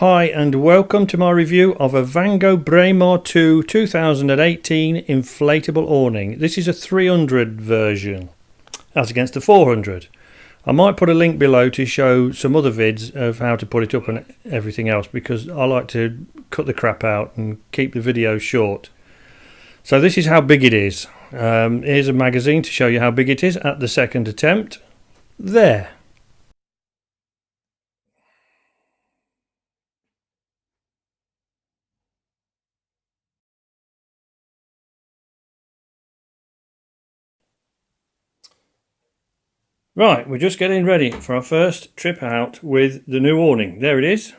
Hi and welcome to my review of a Vango Braemar 2 2018 inflatable awning. This is a 300 version as against the 400. I might put a link below to show some other vids of how to put it up and everything else, because I like to cut the crap out and keep the videos short. So this is how big it is. Here's a magazine to show you how big it is at the second attempt. There. Right, we're just getting ready for our first trip out with the new awning. There it is.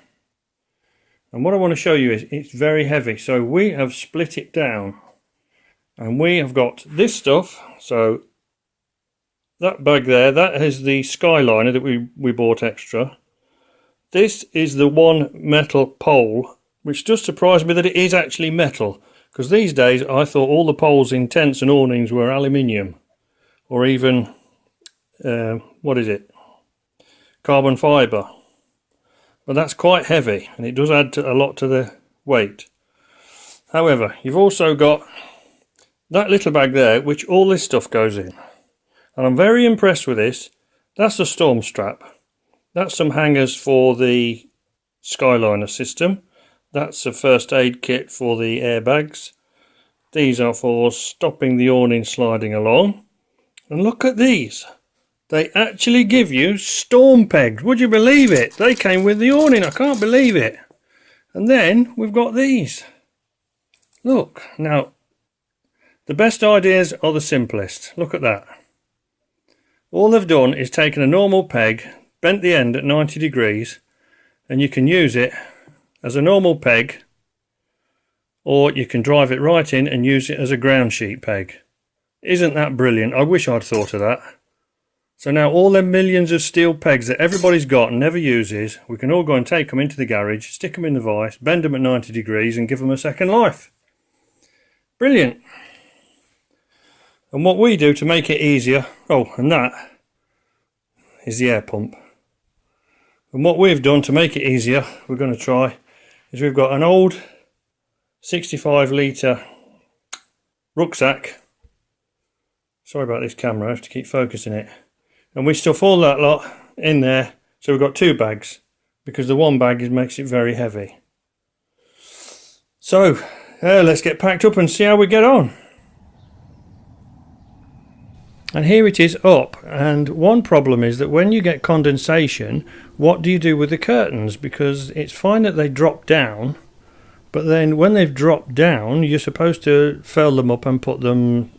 And what I want to show you is it's very heavy. So we have split it down. And we have got this stuff. So that bag there, that is the skyliner that we bought extra. This is the one metal pole, which does surprise me that it is actually metal. Because these days I thought all the poles in tents and awnings were aluminium. Or even... what is it? Carbon fibre. But that's quite heavy and it does add a lot to the weight. However, you've also got that little bag there which all this stuff goes in. And I'm very impressed with this. That's a storm strap. That's some hangers for the skyliner system. That's a first aid kit for the airbags. These are for stopping the awning sliding along. And look at these. They actually give you storm pegs. Would you believe it? They came with the awning. I can't believe it. And then we've got these. Look, now, the best ideas are the simplest. Look at that. All they've done is taken a normal peg, bent the end at 90 degrees, and you can use it as a normal peg, or you can drive it right in and use it as a ground sheet peg. Isn't that brilliant? I wish I'd thought of that. So now all them millions of steel pegs that everybody's got and never uses, we can all go and take them into the garage, stick them in the vise, bend them at 90 degrees and give them a second life. Brilliant. And what we do to make it easier, oh, and that is the air pump. And what we've done to make it easier, we're going to try, is we've got an old 65 litre rucksack. Sorry about this camera, I have to keep focusing it. And we stuff all that lot in there, so we've got two bags, because the one bag makes it very heavy. So, let's get packed up and see how we get on. And here it is up, and one problem is that when you get condensation, what do you do with the curtains? Because it's fine that they drop down, but then when they've dropped down, you're supposed to furl them up and put them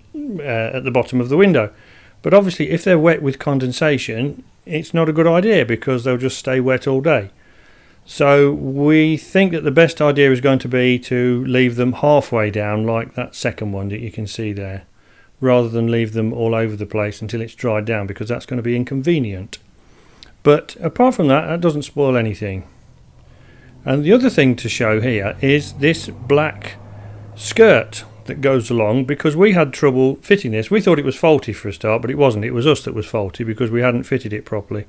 at the bottom of the window. But obviously if they're wet with condensation, it's not a good idea because they'll just stay wet all day. So we think that the best idea is going to be to leave them halfway down, like that second one that you can see there, rather than leave them all over the place until it's dried down, because that's going to be inconvenient. But apart from that, that doesn't spoil anything. And the other thing to show here is this black skirt that goes along, because we had trouble fitting this. We thought it was faulty for a start, but it wasn't. It was us that was faulty because we hadn't fitted it properly.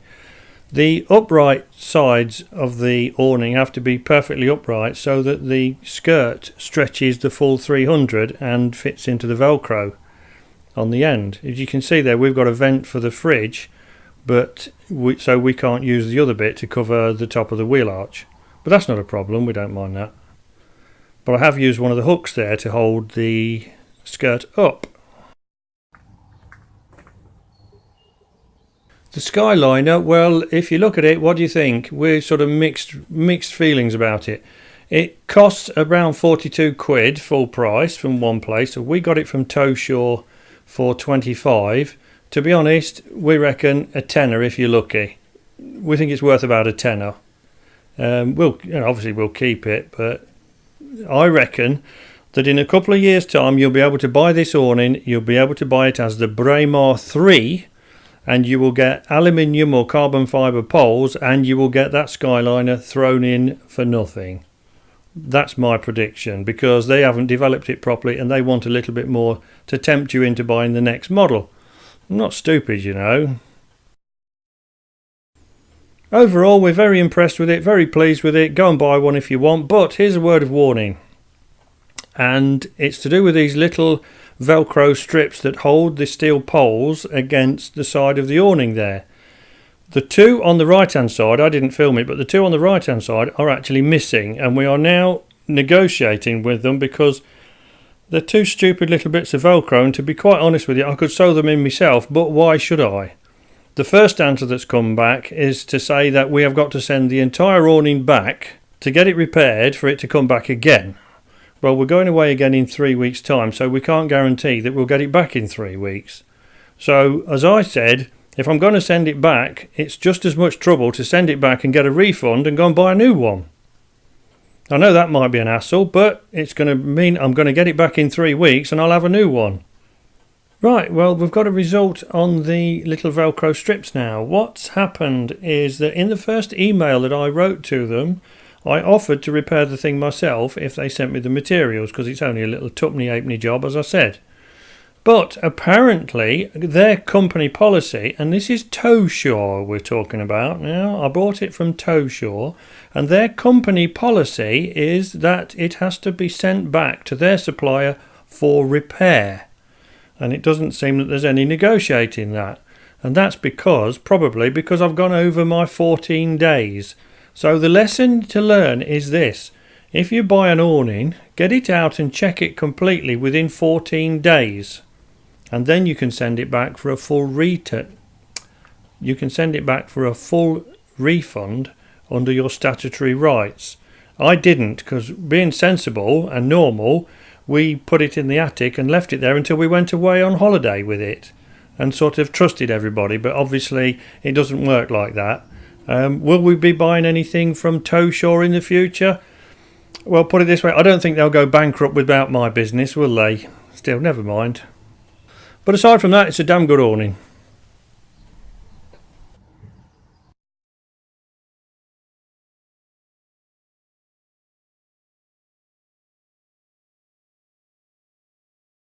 The upright sides of the awning have to be perfectly upright so that the skirt stretches the full 300 and fits into the Velcro on the end. As you can see there, we've got a vent for the fridge, but so we can't use the other bit to cover the top of the wheel arch. But that's not a problem, we don't mind that. But I have used one of the hooks there to hold the skirt up. The skyliner, well, if you look at it, what do you think? We're sort of mixed feelings about it. It costs around 42 quid full price from one place. So we got it from Shore for 25. To be honest, we reckon a tenner if you're lucky. We think it's worth about a tenner. Obviously we'll keep it, but I reckon that in a couple of years' time you'll be able to buy this awning. You'll be able to buy it as the Braemar 3, and you will get aluminium or carbon fibre poles, and you will get that skyliner thrown in for nothing. That's my prediction, because they haven't developed it properly and they want a little bit more to tempt you into buying the next model. I'm not stupid, you know. Overall, we're very impressed with it, very pleased with it. Go and buy one if you want, but here's a word of warning. And it's to do with these little Velcro strips that hold the steel poles against the side of the awning there. The two on the right hand side, I didn't film it, but the two on the right hand side are actually missing, and we are now negotiating with them because they're two stupid little bits of Velcro, and to be quite honest with you, I could sew them in myself, but why should I? The first answer that's come back is to say that we have got to send the entire awning back to get it repaired for it to come back again. Well, we're going away again in 3 weeks' time, so we can't guarantee that we'll get it back in 3 weeks. So, as I said, if I'm going to send it back, it's just as much trouble to send it back and get a refund and go and buy a new one. I know that might be an hassle, but it's going to mean I'm going to get it back in 3 weeks and I'll have a new one. Right, well, we've got a result on the little Velcro strips now. What's happened is that in the first email that I wrote to them, I offered to repair the thing myself if they sent me the materials, because it's only a little tuppenny-halfpenny job, as I said. But apparently their company policy, and this is Toeshore we're talking about now, I bought it from Toeshore, and their company policy is that it has to be sent back to their supplier for repair. And it doesn't seem that there's any negotiating that. And that's probably because I've gone over my 14 days. So the lesson to learn is this. If you buy an awning, get it out and check it completely within 14 days. And then you can send it back for a full return. You can send it back for a full refund under your statutory rights. I didn't, because being sensible and normal, we put it in the attic and left it there until we went away on holiday with it and sort of trusted everybody, but obviously it doesn't work like that. Will we be buying anything from Toeshore in the future? Well, put it this way, I don't think they'll go bankrupt without my business, will they? Still, never mind. But aside from that, it's a damn good awning.